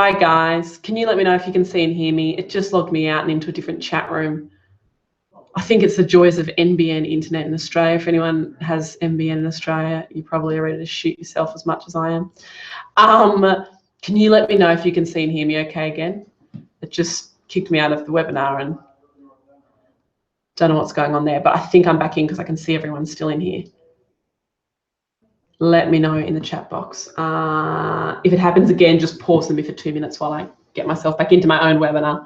Hi guys, can you let me know if you can see and hear me? It just logged me out and into a different chat room. I think it's the joys of NBN internet in Australia. If anyone has NBN in Australia, you probably are ready to shoot yourself as much as I am. Can you let me know if you can see and hear me okay again? It just kicked me out of the webinar and don't know what's going on there, but I think I'm back in because I can see everyone still in here. Let me know in the chat box. If it happens again, just pause me for 2 minutes while I get myself back into my own webinar.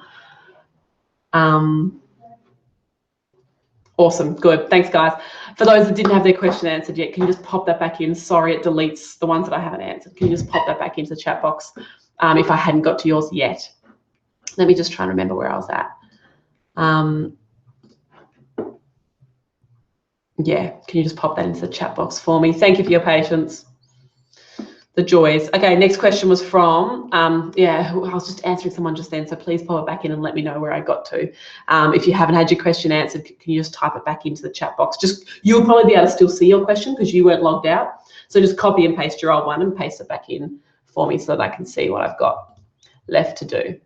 Awesome, good, thanks guys. For those that didn't have their question answered yet, can you just pop that back in? Sorry, it deletes the ones that I haven't answered. Can you just pop that back into the chat box if I hadn't got to yours yet? Let me just try and remember where I was at. Yeah, can you just pop that into the chat box for me? Thank you for your patience. The joys. Okay, next question was from, I was just answering someone just then, so please pop it back in and let me know where I got to. If you haven't had your question answered, can you just type it back into the chat box? You'll probably be able to still see your question because you weren't logged out. So just copy and paste your old one and paste it back in for me so that I can see what I've got left to do.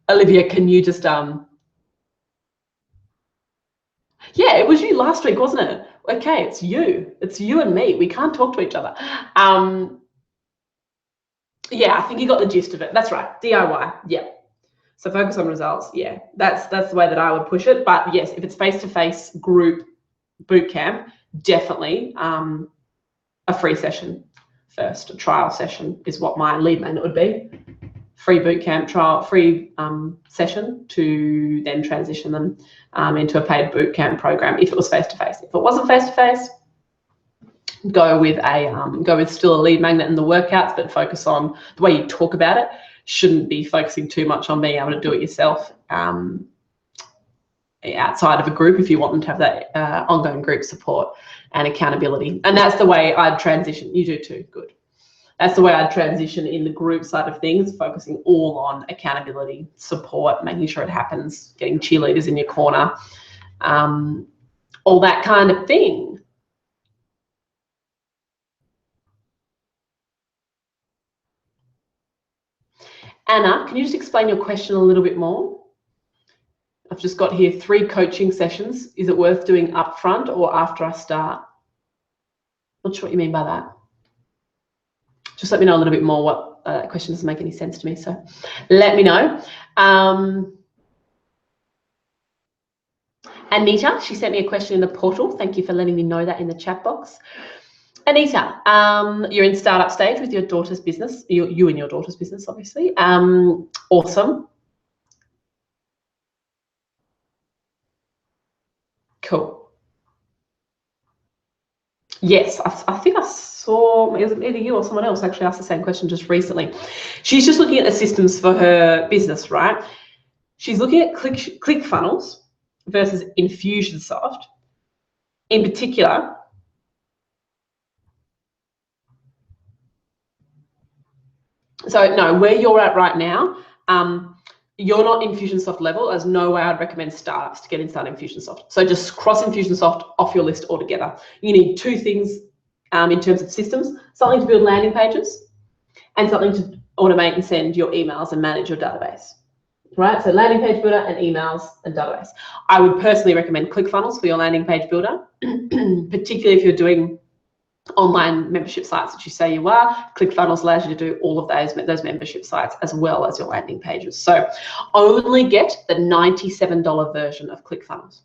Olivia, can you just, yeah, it was you last week, wasn't it? Okay, it's you. It's you and me. We can't talk to each other. Yeah, I think you got the gist of it. That's right. DIY. Yeah. So focus on results. Yeah, that's the way that I would push it. But yes, if it's face-to-face group boot camp, definitely a free session first. A trial session is what my lead magnet would be. Free boot camp trial, free session to then transition them into a paid boot camp program if it was face-to-face. If it wasn't face-to-face, go with still a lead magnet in the workouts, but focus on the way you talk about it. Shouldn't be focusing too much on being able to do it yourself outside of a group if you want them to have that ongoing group support and accountability. And that's the way I'd transition. You do too, good. That's the way I'd transition in the group side of things, focusing all on accountability, support, making sure it happens, getting cheerleaders in your corner, all that kind of thing. Anna, can you just explain your question a little bit more? I've just got here 3 coaching sessions. Is it worth doing upfront or after I start? Not sure what you mean by that. Just let me know a little bit more. What question doesn't make any sense to me, so let me know. Anita, she sent me a question in the portal. Thank you for letting me know that in the chat box. Anita, you're in startup stage with your daughter's business, you and your daughter's business, obviously. Awesome. Cool. Yes, I think I saw, it was either you or someone else actually asked the same question just recently. She's just looking at the systems for her business, right? She's looking at ClickFunnels versus Infusionsoft. In particular, so no, where you're at right now, you're not Infusionsoft level. There's no way I'd recommend startups to get inside Infusionsoft. So just cross Infusionsoft off your list altogether. You need 2 things in terms of systems, something to build landing pages and something to automate and send your emails and manage your database, right? So landing page builder and emails and database. I would personally recommend ClickFunnels for your landing page builder, particularly if you're doing online membership sites, which you say you are. ClickFunnels allows you to do all of those membership sites as well as your landing pages. So only get the $97 version of ClickFunnels.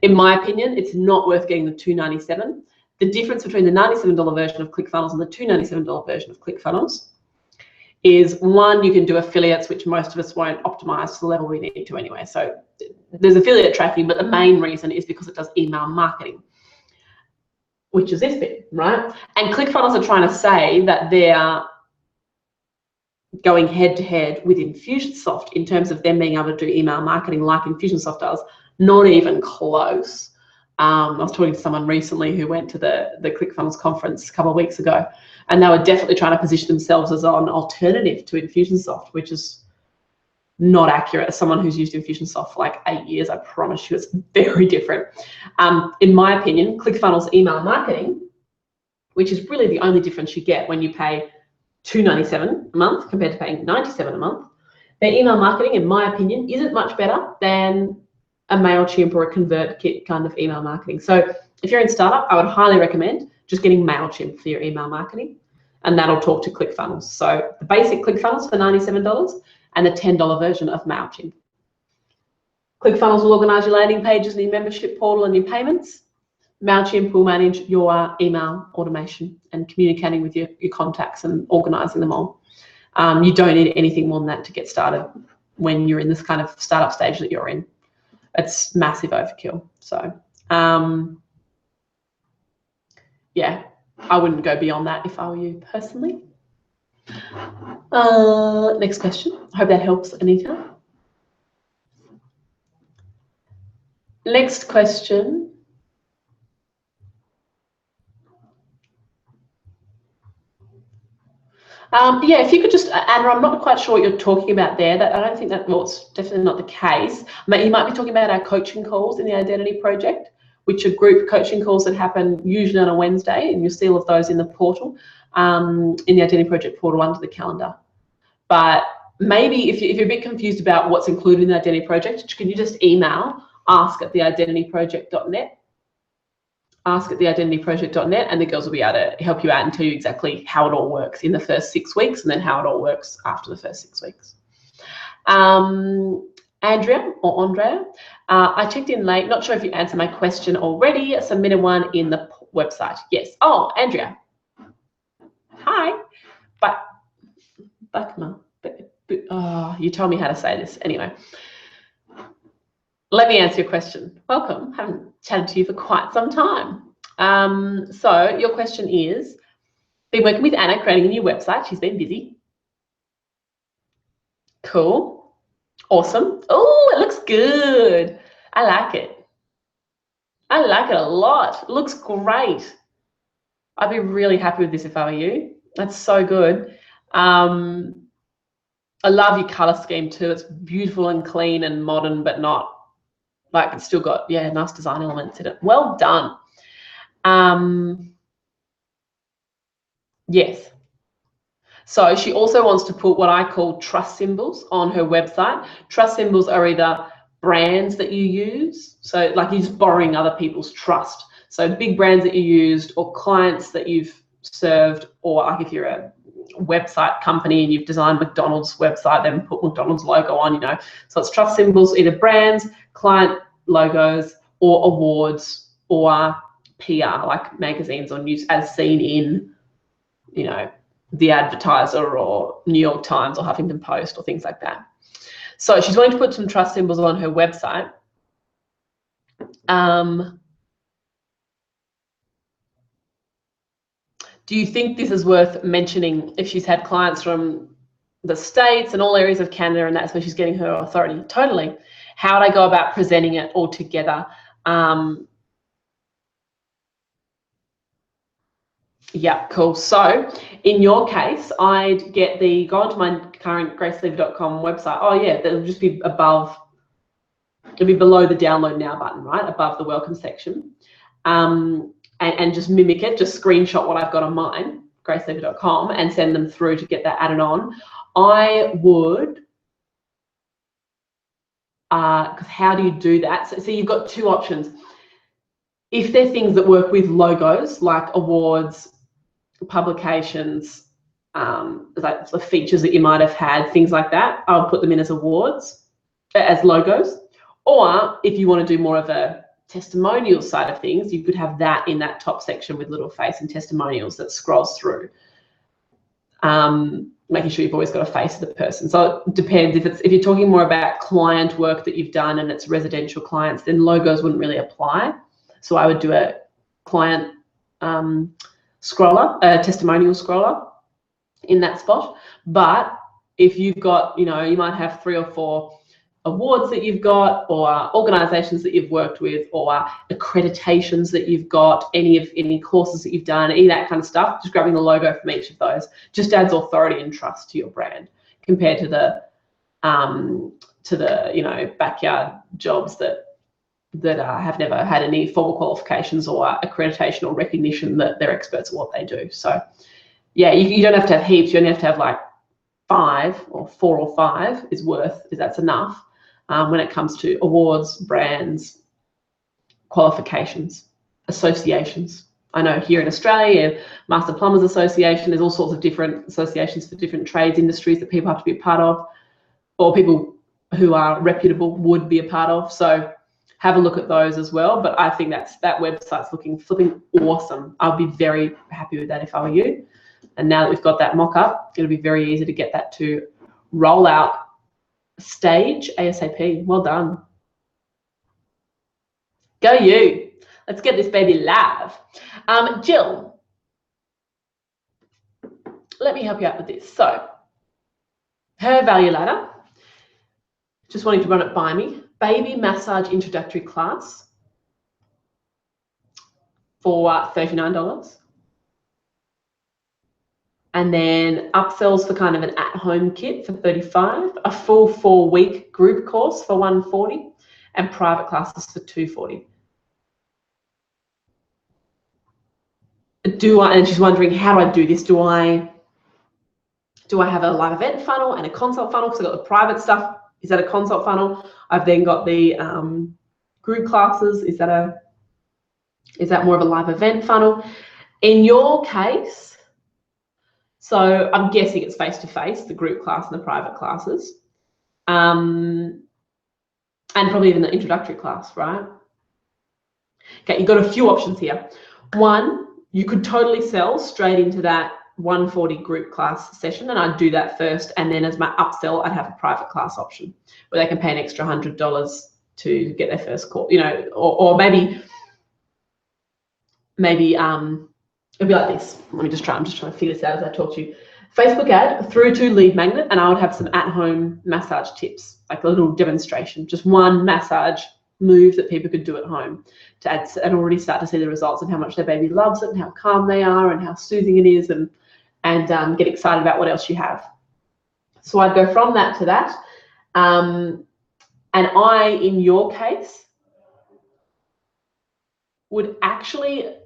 In my opinion, it's not worth getting the $297. The difference between the $97 version of ClickFunnels and the $297 version of ClickFunnels is, one, you can do affiliates, which most of us won't optimize to the level we need to anyway. So there's affiliate tracking, but the main reason is because it does email marketing, which is this bit, right? And ClickFunnels are trying to say that they're going head to head with Infusionsoft in terms of them being able to do email marketing like Infusionsoft does. Not even close. I was talking to someone recently who went to the ClickFunnels conference a couple of weeks ago, and they were definitely trying to position themselves as an alternative to Infusionsoft, which is not accurate. As someone who's used Infusionsoft for like 8 years, I promise you it's very different. In my opinion, ClickFunnels email marketing, which is really the only difference you get when you pay $297 a month compared to paying $97 a month, their email marketing, in my opinion, isn't much better than a MailChimp or a ConvertKit kind of email marketing. So if you're in startup, I would highly recommend just getting MailChimp for your email marketing, and that'll talk to ClickFunnels. So the basic ClickFunnels for $97 and the $10 version of MailChimp. ClickFunnels will organize your landing pages and your membership portal and your payments. MailChimp will manage your email automation and communicating with your contacts and organizing them all. You don't need anything more than that to get started when you're in this kind of startup stage that you're in. It's massive overkill. So yeah, I wouldn't go beyond that if I were you personally. Next question. I hope that helps, Anita. Next question. Yeah, if you could just, Anna, I'm not quite sure what you're talking about there. That I don't think that, well, it's definitely not the case. But you might be talking about our coaching calls in the Identity Project, which are group coaching calls that happen usually on a Wednesday, and you'll see all of those in the portal, in the Identity Project portal under the calendar. But maybe if you're a bit confused about what's included in the Identity Project, can you just email ask@theidentityproject.net, ask@theidentityproject.net, and the girls will be able to help you out and tell you exactly how it all works in the first 6 weeks and then how it all works after the first 6 weeks. Andrea, I checked in late. Not sure if you answered my question already. I submitted one in the website. Yes. Oh, Andrea. Hi. You told me how to say this. Anyway. Let me answer your question. Welcome. Haven't chatted to you for quite some time. So your question is, been working with Anna creating a new website. She's been busy. Cool. Awesome. Oh, it looks good. I like it. I like it a lot. It looks great. I'd be really happy with this if I were you. That's so good. I love your color scheme too. It's beautiful and clean and modern, but not like, it's still got, yeah, nice design elements in it. Well done. Yes. So she also wants to put what I call trust symbols on her website. Trust symbols are either brands that you use, so like you're just borrowing other people's trust. So big brands that you used, or clients that you've served, or like if you're a website company and you've designed McDonald's website, then put McDonald's logo on, you know. So it's trust symbols, either brands, client logos, or awards, or PR, like magazines or news as seen in, you know, The Advertiser or New York Times or Huffington Post or things like that. So she's wanting to put some trust symbols on her website. Do you think this is worth mentioning if she's had clients from the States and all areas of Canada, and that's where she's getting her authority? Totally. How would I go about presenting it all together? Yeah, cool. So in your case, I'd go onto my current gracelever.com website. Oh yeah, that'll just be above, it'll be below the download now button, right? Above the welcome section. And just mimic it, just screenshot what I've got on mine, gracelever.com, and send them through to get that added on. I would, because how do you do that? So you've got two options. If they're things that work with logos, like awards, publications, like the features that you might have had, things like that, I'll put them in as awards, as logos. Or if you want to do more of a testimonial side of things, you could have that in that top section with little face and testimonials that scrolls through, making sure you've always got a face of the person. So it depends. If you're talking more about client work that you've done and it's residential clients, then logos wouldn't really apply. So I would do a client scroller, a testimonial scroller in that spot. But if you've got, you know, you might have 3 or 4 awards that you've got, or organizations that you've worked with, or accreditations that you've got, any courses that you've done, any of that kind of stuff, just grabbing the logo from each of those just adds authority and trust to your brand compared to the to the backyard jobs that have never had any formal qualifications or accreditation or recognition that they're experts at what they do. So yeah, you don't have to have heaps. You only have to have like 5 or 4 or 5 that's enough when it comes to awards, brands, qualifications, associations. I know here in Australia, Master Plumbers Association, there's all sorts of different associations for different trades industries that people have to be a part of, or people who are reputable would be a part of. So have a look at those as well. But I think that website's looking flipping awesome. I'll be very happy with that if I were you. And now that we've got that mock-up, it'll be very easy to get that to roll out stage ASAP. Well done. Go you. Let's get this baby live. Jill, let me help you out with this. So her value ladder, just wanting to run it by me. Baby massage introductory class for $39. And then upsells for kind of an at-home kit for $35, a full 4-week group course for $140, and private classes for $240. And she's wondering, how do I do this? Do I have a live event funnel and a consult funnel? Because I've got the private stuff. Is that a consult funnel? I've then got the group classes. Is that more of a live event funnel? In your case, so I'm guessing it's face-to-face, the group class and the private classes, and probably even the introductory class, right? Okay, you've got a few options here. One, you could totally sell straight into that $140 group class session, and I'd do that first, and then as my upsell, I'd have a private class option where they can pay an extra $100 to get their first call, or maybe it'd be like this. I'm just trying to figure this out as I talk to you. Facebook ad through to lead magnet, and I would have some at-home massage tips, like a little demonstration, just one massage move that people could do at home to add and already start to see the results and how much their baby loves it and how calm they are and how soothing it is, and get excited about what else you have. So I'd go from that to that. And I, in your case, would actually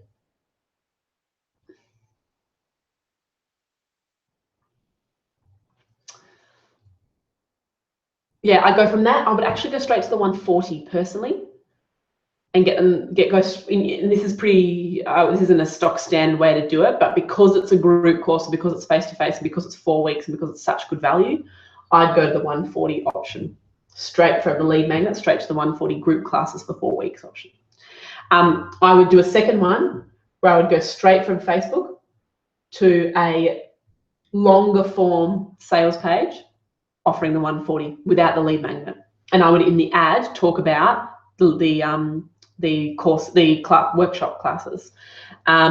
I go from that. I would actually go straight to the 140 personally, and and this is pretty. This isn't a stock standard way to do it, but because it's a group course, because it's face to face, and because it's 4 weeks, and because it's such good value, I'd go to the 140 option, straight from the lead magnet, straight to the 140 group classes for 4 weeks option. I would do a second one where I would go straight from Facebook to a longer form sales page, offering the 140 without the lead magnet, and I would in the ad talk about the workshop classes. I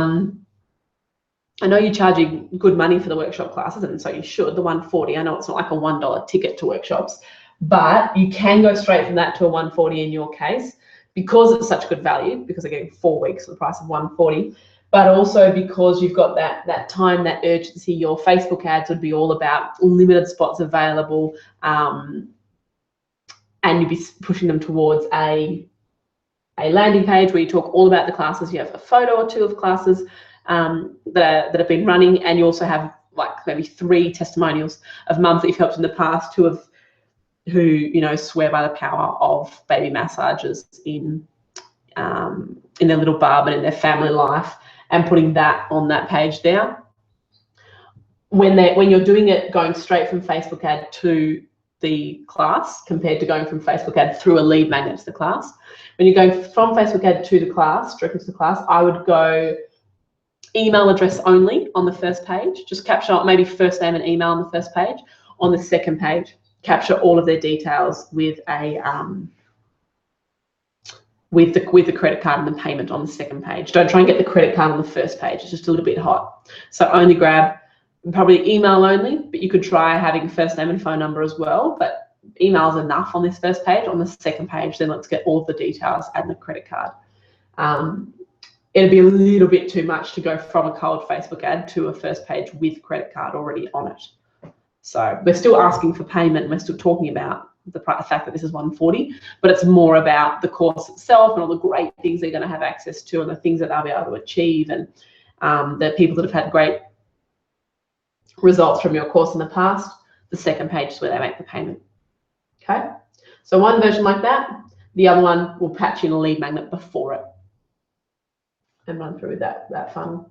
know you're charging good money for the workshop classes, and so you should. The 140. I know it's not like a $1 ticket to workshops, but you can go straight from that to a 140 in your case because it's such good value. Because they're getting 4 weeks for the price of 140. But also because you've got that time, that urgency. Your Facebook ads would be all about limited spots available, and you'd be pushing them towards a landing page where you talk all about the classes. You have a photo or 2 of classes that have been running, and you also have like maybe 3 testimonials of mums that you've helped in the past who swear by the power of baby massages in their little bub and in their family life, and putting that on that page there. When you're doing it, going straight from Facebook ad to the class compared to going from Facebook ad through a lead magnet to the class. When you're going from Facebook ad to the class, directly to the class, I would go email address only on the first page. Just capture maybe first name and email on the first page. On the second page, capture all of their details with a with the credit card and the payment on the second page. Don't try and get the credit card on the first page. It's just a little bit hot. So only grab probably email only, but you could try having first name and phone number as well. But email is enough on this first page. On the second page, then let's get all of the details and the credit card. It'd be a little bit too much to go from a cold Facebook ad to a first page with credit card already on it. So we're still asking for payment, and we're still talking about the fact that this is 140, but it's more about the course itself and all the great things they're going to have access to and the things that they'll be able to achieve, and the people that have had great results from your course in the past. The second page is where they make the payment. Okay, so one version like that. The other one will patch in a lead magnet before it and run through that funnel.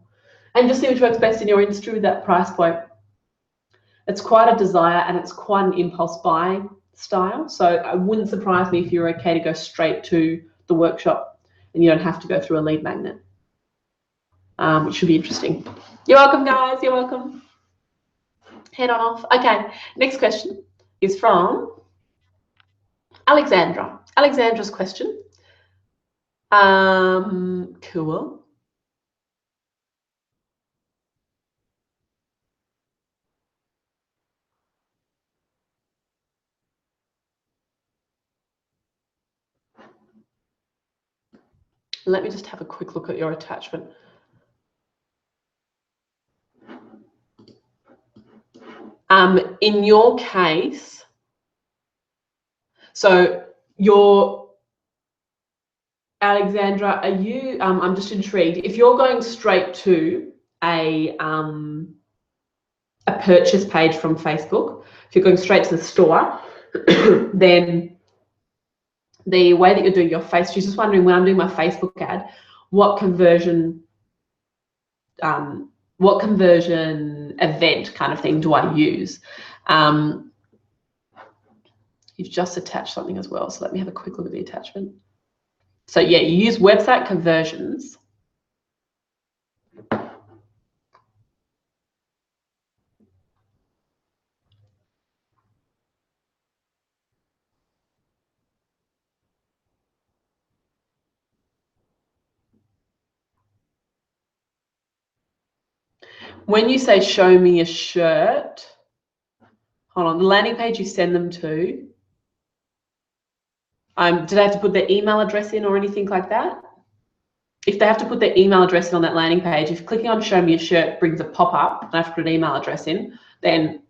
And just see which works best in your industry with that price point. It's quite a desire and it's quite an impulse buy style. So it wouldn't surprise me if you're okay to go straight to the workshop and you don't have to go through a lead magnet, which should be interesting. You're welcome, guys. You're welcome. Head on off. Okay, next question is from Alexandra. Alexandra's question. Cool. Let me just have a quick look at your attachment. In your case, so your Alexandra, are you, I'm just intrigued, if you're going straight to a purchase page from Facebook, if you're going straight to the store, then the way that you're doing your face, she's just wondering, when I'm doing my Facebook ad, what conversion event kind of thing do I use? You've just attached something as well, so let me have a quick look at the attachment. So yeah, you use website conversions. When you say show me a shirt, hold on, the landing page you send them to, did I have to put their email address in or anything like that? If they have to put their email address in on that landing page, if clicking on show me a shirt brings a pop-up and I have to put an email address in, then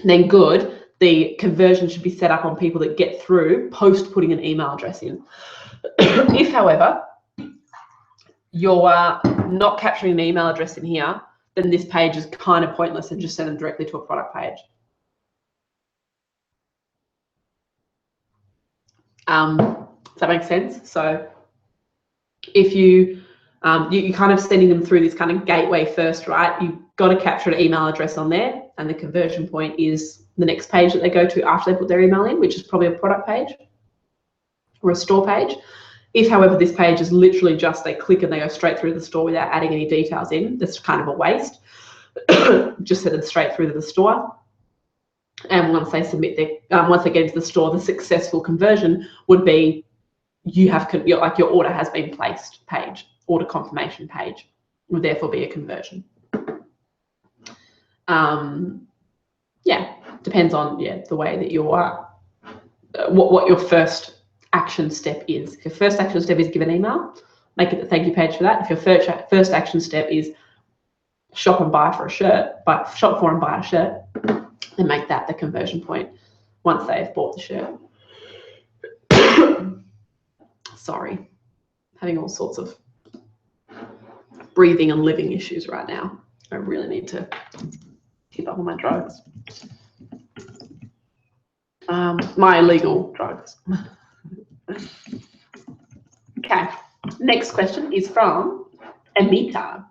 good. The conversion should be set up on people that get through post putting an email address in. If, however, you're not capturing an email address in here, then this page is kind of pointless and just send them directly to a product page. Does that make sense? So if you're kind of sending them through this kind of gateway first, right? You've got to capture an email address on there, and the conversion point is the next page that they go to after they put their email in, which is probably a product page or a store page. If, however, this page is literally just they click and they go straight through the store without adding any details in, that's kind of a waste. Just send it straight through to the store. And once they submit their, once they get into the store, the successful conversion would be your order has been placed page, order confirmation page, would therefore be a conversion. Yeah, depends on the way that you are, what your first action step is. If your first action step is give an email, make it the thank you page for that. If your first action step is shop and buy for a shirt, shop for and buy a shirt, then make that the conversion point once they've bought the shirt. Sorry, having all sorts of breathing and living issues right now. I really need to keep up on my drugs. My illegal drugs. Okay, next question is from Amita.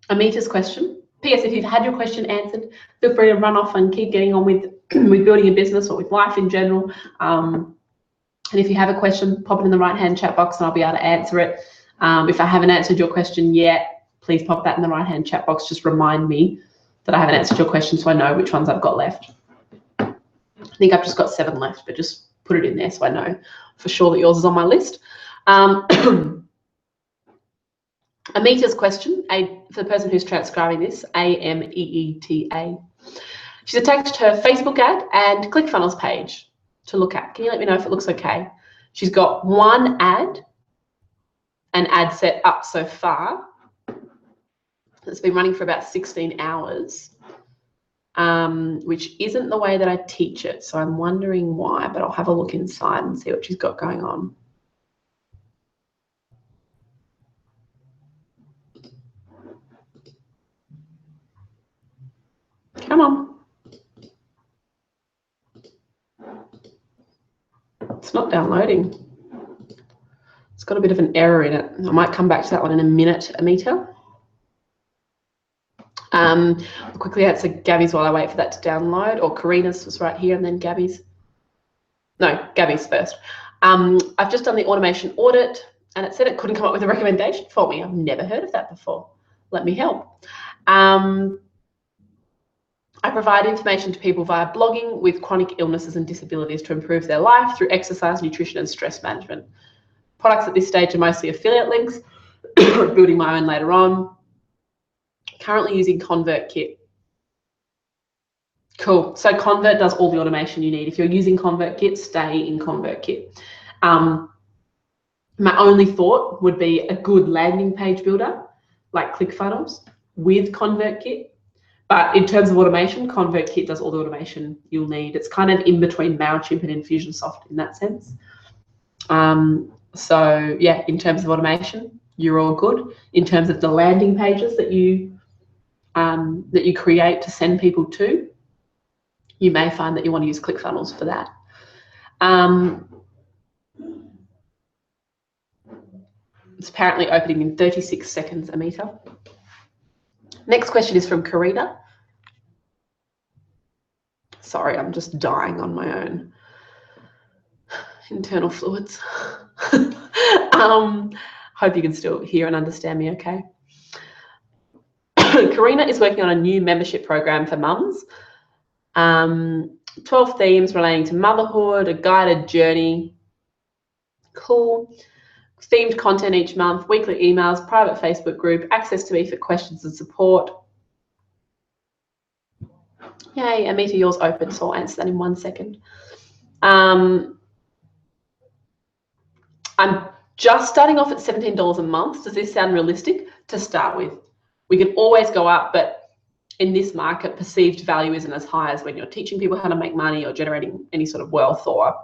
Amita's question. P.S. If you've had your question answered, feel free to run off and keep getting on with building a business or with life in general. And if you have a question, pop it in the right-hand chat box and I'll be able to answer it. If I haven't answered your question yet, please pop that in the right-hand chat box. Just remind me that I haven't answered your question so I know which ones I've got left. I think I've just got 7 left, but just put it in there so I know for sure that yours is on my list. Amita's question, for the person who's transcribing this, A-M-E-E-T-A. She's attached her Facebook ad and ClickFunnels page to look at. Can you let me know if it looks okay? She's got an ad set up so far. It's been running for about 16 hours. which isn't the way that I teach it. So I'm wondering why, but I'll have a look inside and see what she's got going on. Come on. It's not downloading. It's got a bit of an error in it. I might come back to that one in a minute, Amita. I'll quickly answer Gabby's while I wait for that to download, or Karina's was right here and then Gabby's. No, Gabby's first. I've just done the automation audit and it said it couldn't come up with a recommendation for me. I've never heard of that before. Let me help. I provide information to people via blogging with chronic illnesses and disabilities to improve their life through exercise, nutrition, and stress management. Products at this stage are mostly affiliate links, building my own later on. Currently using ConvertKit. Cool. So Convert does all the automation you need. If you're using ConvertKit, stay in ConvertKit. My only thought would be a good landing page builder, like ClickFunnels, with ConvertKit. But in terms of automation, ConvertKit does all the automation you'll need. It's kind of in between MailChimp and Infusionsoft in that sense. So yeah, in terms of automation, you're all good. In terms of the landing pages that you create to send people to, you may find that you want to use ClickFunnels for that. It's apparently opening in 36 seconds, Amita. Next question is from Karina. Sorry, I'm just dying on my own. Internal fluids. Hope you can still hear and understand me okay. Karina is working on a new membership program for mums. 12 themes relating to motherhood, a guided journey. Cool. Themed content each month, weekly emails, private Facebook group, access to me for questions and support. Yay, Amita, yours open, so I'll answer that in 1 second. I'm just starting off at $17 a month. Does this sound realistic to start with? We can always go up, but in this market, perceived value isn't as high as when you're teaching people how to make money or generating any sort of wealth or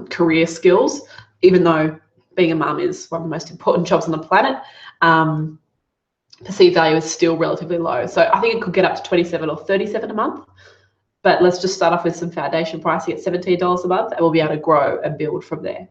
career skills, even though being a mum is one of the most important jobs on the planet. Perceived value is still relatively low. So I think it could get up to 27 or 37 a month, but let's just start off with some foundation pricing at $17 a month and we'll be able to grow and build from there.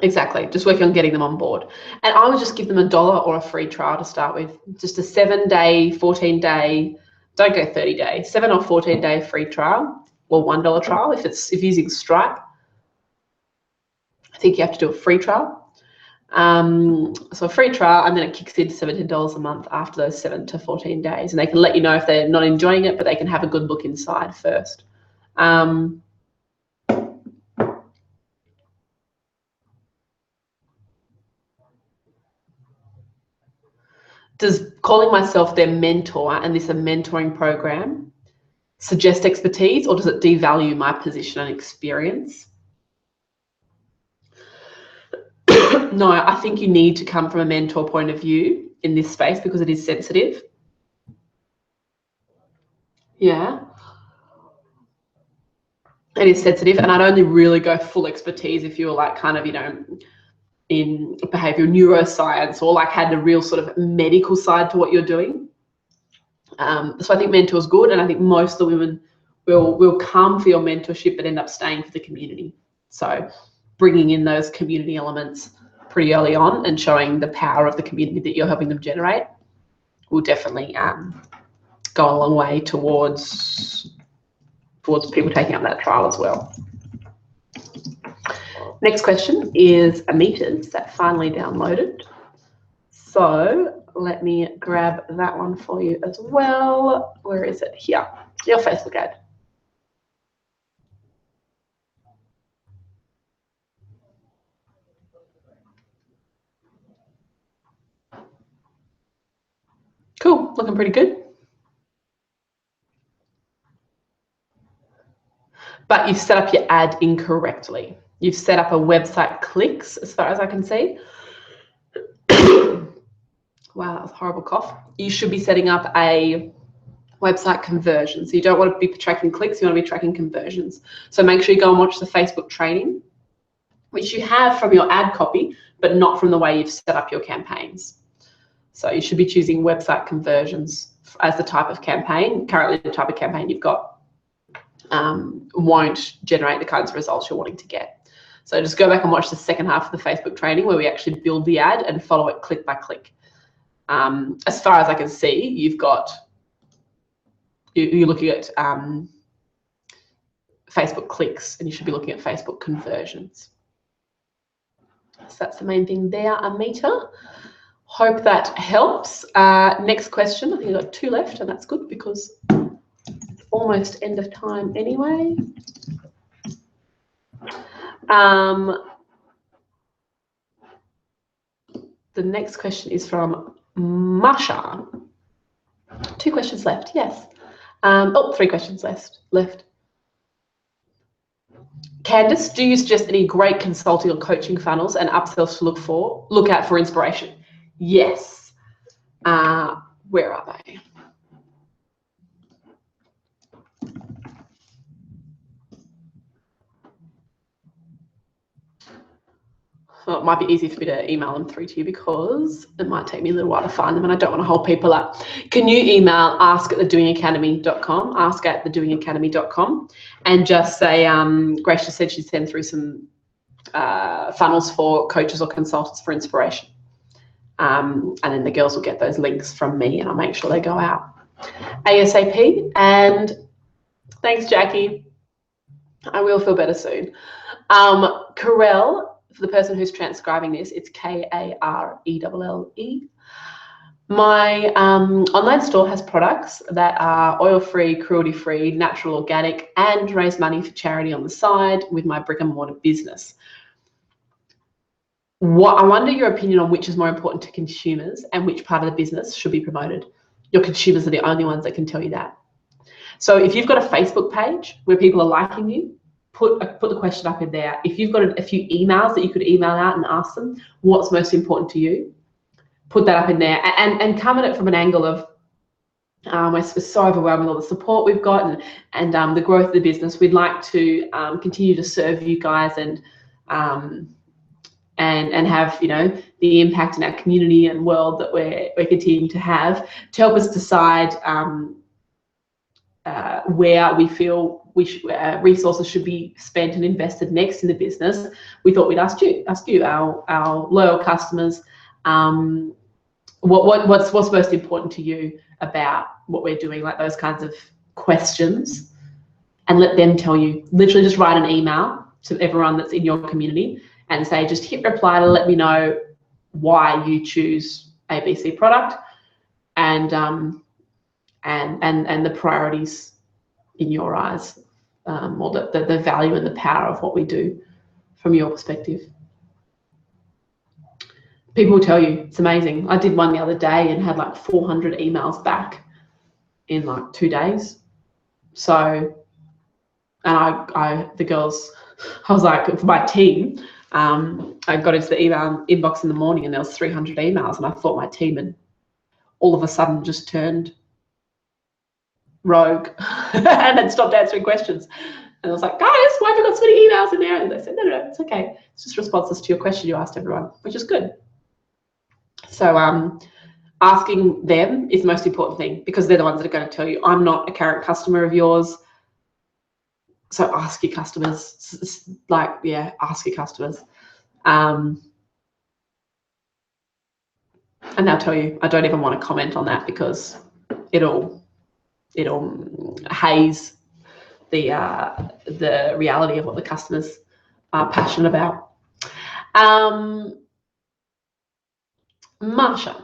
Exactly, just working on getting them on board. And I would just give them $1 or a free trial to start with. Just a 7-day, 14-day, don't go 30-day, 7 or 14-day free trial or $1 trial if you're using Stripe. I think you have to do a free trial. So a free trial, and then it kicks into $17 a month after those 7 to 14 days. And they can let you know if they're not enjoying it, but they can have a good look inside first. Does calling myself their mentor and this a mentoring program suggest expertise, or does it devalue my position and experience? No, I think you need to come from a mentor point of view in this space because it is sensitive. Yeah. It is sensitive, and I'd only really go full expertise if you were like kind of, you know, in behavioral neuroscience or like had a real sort of medical side to what you're doing. So I think mentor is good, and I think most of the women will come for your mentorship but end up staying for the community. So bringing in those community elements pretty early on and showing the power of the community that you're helping them generate will definitely go a long way towards people taking up that trial as well. Next question is Amita's that finally downloaded. So let me grab that one for you as well. Where is it? Here, your Facebook ad. Cool, looking pretty good. But you've set up your ad incorrectly. You've set up a website clicks, as far as I can see. Wow, that was a horrible cough. You should be setting up a website conversion. So you don't want to be tracking clicks, you want to be tracking conversions. So make sure you go and watch the Facebook training, which you have from your ad copy, but not from the way you've set up your campaigns. So you should be choosing website conversions as the type of campaign. Currently, the type of campaign you've got won't generate the kinds of results you're wanting to get. So just go back and watch the second half of the Facebook training where we actually build the ad and follow it click by click. As far as I can see, you're looking at Facebook clicks, and you should be looking at Facebook conversions. So that's the main thing there, Amita. Hope that helps. Next question. I think I've got 2 left, and that's good because it's almost end of time anyway. The next question is from Masha. 2 questions left, yes. 3 questions left. Candice, do you suggest any great consulting or coaching funnels and upsells to look out for inspiration? Yes. Where are they? Well, it might be easy for me to email them through to you because it might take me a little while to find them and I don't want to hold people up. Can you email ask@thedoingacademy.com, ask@thedoingacademy.com, and just say, Grace just said she'd send through some funnels for coaches or consultants for inspiration. And then the girls will get those links from me and I'll make sure they go out ASAP. And thanks, Jackie. I will feel better soon. Karelle, for the person who's transcribing this, it's Karelle. My online store has products that are oil-free, cruelty-free, natural, organic, and raise money for charity on the side with my brick-and-mortar business. I wonder your opinion on which is more important to consumers and which part of the business should be promoted. Your consumers are the only ones that can tell you that. So if you've got a Facebook page where people are liking you, put the question up in there. If you've got a few emails that you could email out and ask them what's most important to you, put that up in there and come at it from an angle of we're so overwhelmed with all the support we've got and the growth of the business. We'd like to continue to serve you guys and have, you know, the impact in our community and world that we're continuing to have, to help us decide where we feel resources should be spent and invested next in the business. We thought we'd ask you, our loyal customers, what's most important to you about what we're doing, like those kinds of questions, and let them tell you. Literally just write an email to everyone that's in your community and say, just hit reply to let me know why you choose ABC product and the priorities in your eyes, or the value and the power of what we do from your perspective. People will tell you, it's amazing. I did one the other day and had like 400 emails back in like 2 days. So, and the girls, I was like, for my team, I got into the email inbox in the morning and there was 300 emails, and I thought my team had all of a sudden just turned rogue and had stopped answering questions. And I was like, guys, why have you got so many emails in there? And they said, no, it's okay. It's just responses to your question you asked everyone, which is good. So asking them is the most important thing, because they're the ones that are going to tell you. I'm not a current customer of yours. So ask your customers, like, yeah, ask your customers. And they'll tell you. I don't even want to comment on that because it'll haze the reality of what the customers are passionate about. Marsha,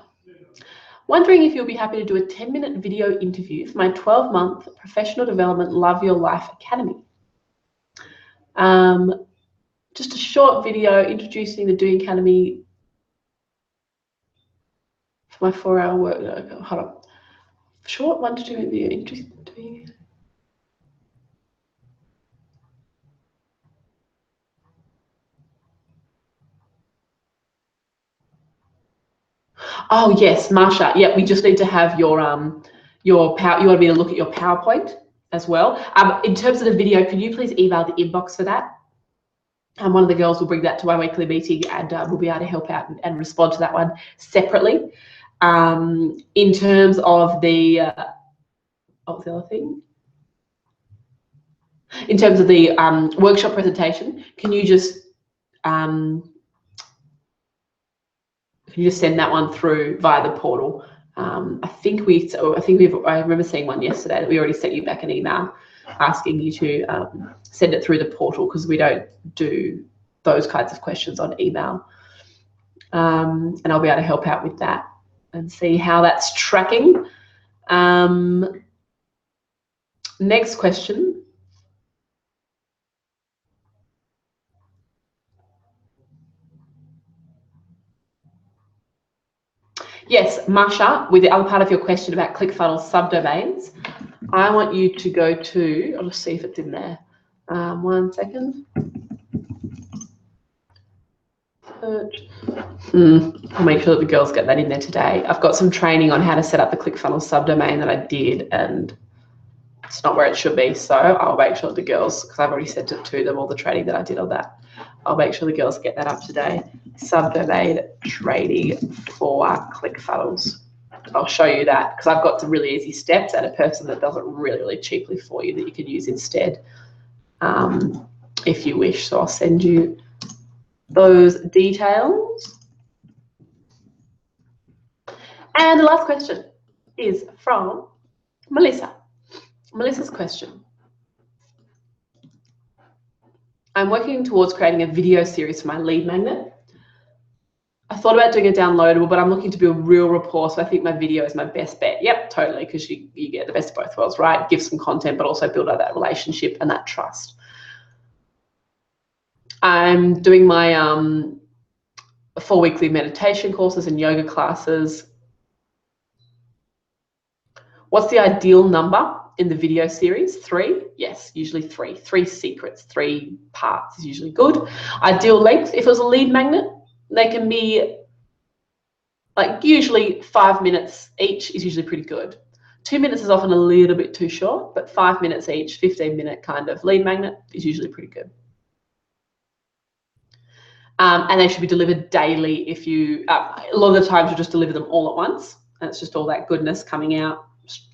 wondering if you'll be happy to do a 10-minute video interview for my 12-month Professional Development Love Your Life Academy. Just a short video introducing the Doing Academy for my 4-hour work. Hold on. Short 1 to 2 minute video introducing. Oh yes, Marsha. Yeah, we just need to have your power. You want me to look at your PowerPoint as well. In terms of the video, could you please email the inbox for that? And one of the girls will bring that to our weekly meeting, and we'll be able to help out and respond to that one separately. In terms of the what was the other thing? In terms of the workshop presentation, can you just send that one through via the portal? I remember seeing one yesterday that we already sent you back an email asking you to send it through the portal, because we don't do those kinds of questions on email. And I'll be able to help out with that and see how that's tracking. Next question. Yes, Marsha, with the other part of your question about ClickFunnels subdomains, I want you to go to, I'll just see if it's in there. 1 second. Search. I'll make sure that the girls get that in there today. I've got some training on how to set up the ClickFunnels subdomain that I did, and it's not where it should be. So I'll make sure the girls, because I've already sent it to them, all the training that I did on that. I'll make sure the girls get that up today. Subdomain training for ClickFunnels. I'll show you that, because I've got some really easy steps and a person that does it really, really cheaply for you that you can use instead, if you wish. So I'll send you those details. And the last question is from Melissa. Melissa's question. I'm working towards creating a video series for my lead magnet. I thought about doing a downloadable, but I'm looking to build real rapport, so I think my video is my best bet. Yep, totally, because you get the best of both worlds, right? Give some content, but also build out that relationship and that trust. I'm doing my 4 weekly meditation courses and yoga classes. What's the ideal number in the video series? 3? Yes, usually 3. 3 secrets, 3 parts is usually good. Ideal length, if it was a lead magnet, they can be like usually 5 minutes each is usually pretty good. 2 minutes is often a little bit too short, but 5 minutes each, 15-minute kind of lead magnet is usually pretty good. And they should be delivered daily. If you, a lot of the times you just deliver them all at once, and it's just all that goodness coming out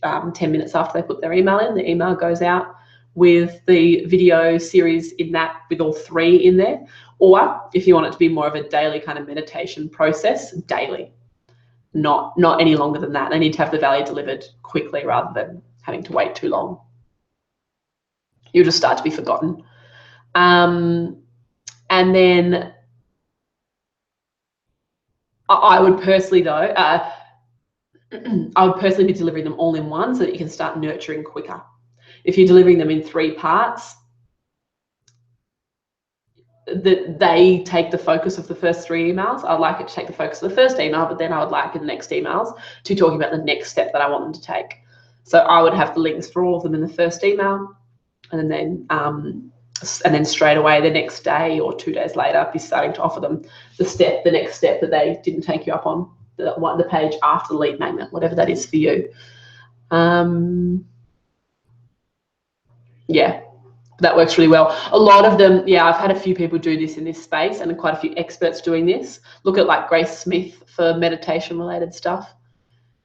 10 minutes after they put their email in. The email goes out with the video series in that, with all 3 in there. Or if you want it to be more of a daily kind of meditation process, daily, not any longer than that. They need to have the value delivered quickly rather than having to wait too long. You'll just start to be forgotten. And then I would personally, though, I would personally be delivering them all in one so that you can start nurturing quicker. If you're delivering them in 3 parts, that they take the focus of the first 3 emails. I'd like it to take the focus of the first email, but then I would like in the next emails to talking about the next step that I want them to take. So I would have the links for all of them in the first email, and then straight away the next day or 2 days later, I'd be starting to offer them the next step that they didn't take you up on, the page after the lead magnet, whatever that is for you. Yeah, that works really well. A lot of them, yeah, I've had a few people do this in this space, and quite a few experts doing this. Look at like Grace Smith for meditation related stuff.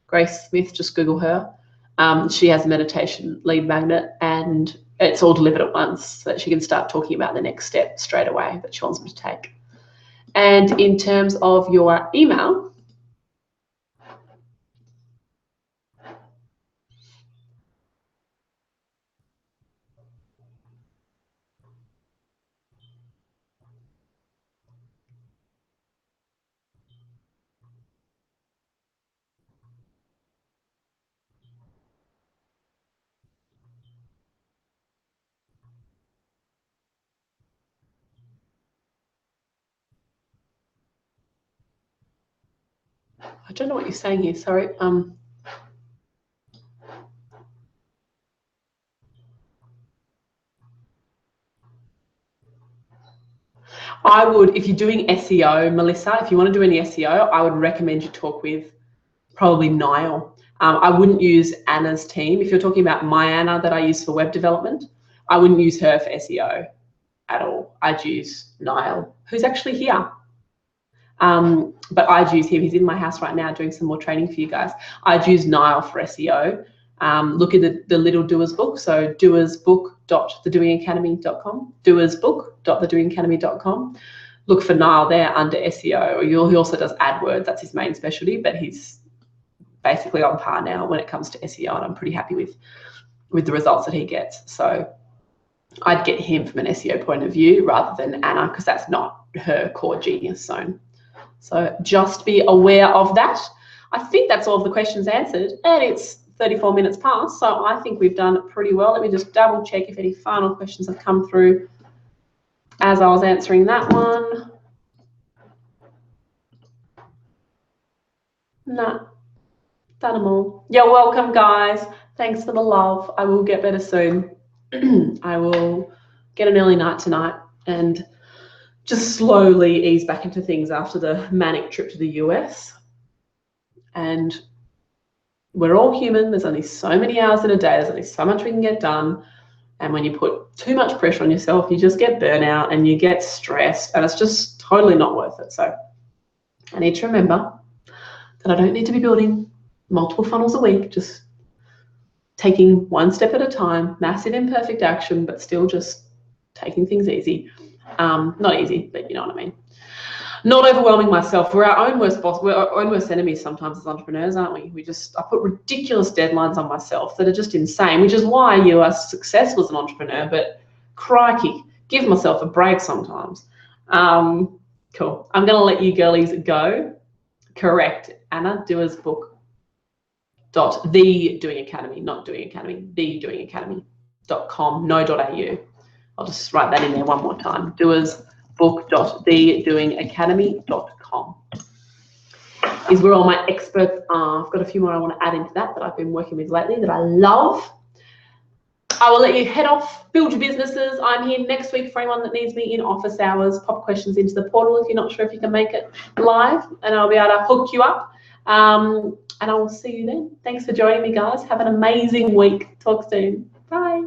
Grace Smith, just Google her. She has a meditation lead magnet, and it's all delivered at once so that she can start talking about the next step straight away that she wants them to take. And in terms of your email, I don't know what you're saying here, sorry. I would, if you're doing SEO, Melissa, if you want to do any SEO, I would recommend you talk with probably Niall. I wouldn't use Anna's team. If you're talking about my Anna that I use for web development, I wouldn't use her for SEO at all. I'd use Niall, who's actually here. But I'd use him. He's in my house right now doing some more training for you guys. I'd use Niall for SEO. Look at the Little Doers book. So doersbook.thedoingacademy.com, doersbook.thedoingacademy.com. Look for Niall there under SEO. He also does AdWords. That's his main specialty, but he's basically on par now when it comes to SEO, and I'm pretty happy with the results that he gets. So I'd get him from an SEO point of view rather than Anna, because that's not her core genius zone. So just be aware of that. I think that's all of the questions answered, and it's 34 minutes past, so I think we've done pretty well. Let me just double check if any final questions have come through as I was answering that one. No, done them all. You're welcome, guys. Thanks for the love. I will get better soon. I will get an early night tonight and just slowly ease back into things after the manic trip to the US. And we're all human. There's only so many hours in a day. There's only so much we can get done. And when you put too much pressure on yourself, you just get burnout and you get stressed, and it's just totally not worth it. So I need to remember that I don't need to be building multiple funnels a week, just taking one step at a time, massive imperfect action, but still just taking things easy. Not easy, but you know what I mean. Not overwhelming myself. We're our own worst boss. We're our own worst enemies sometimes as entrepreneurs, aren't we? I put ridiculous deadlines on myself that are just insane, which is why you are successful as an entrepreneur, but crikey, give myself a break sometimes. Cool. I'm going to let you girlies go. Correct, Anna, doersbook.thedoingacademy, not doing academy, thedoingacademy.com, no.au. I'll just write that in there one more time. doersbook.thedoingacademy.com is where all my experts are. I've got a few more I want to add into that I've been working with lately that I love. I will let you head off, build your businesses. I'm here next week for anyone that needs me in office hours. Pop questions into the portal if you're not sure if you can make it live, and I'll be able to hook you up. And I will see you then. Thanks for joining me, guys. Have an amazing week. Talk soon. Bye.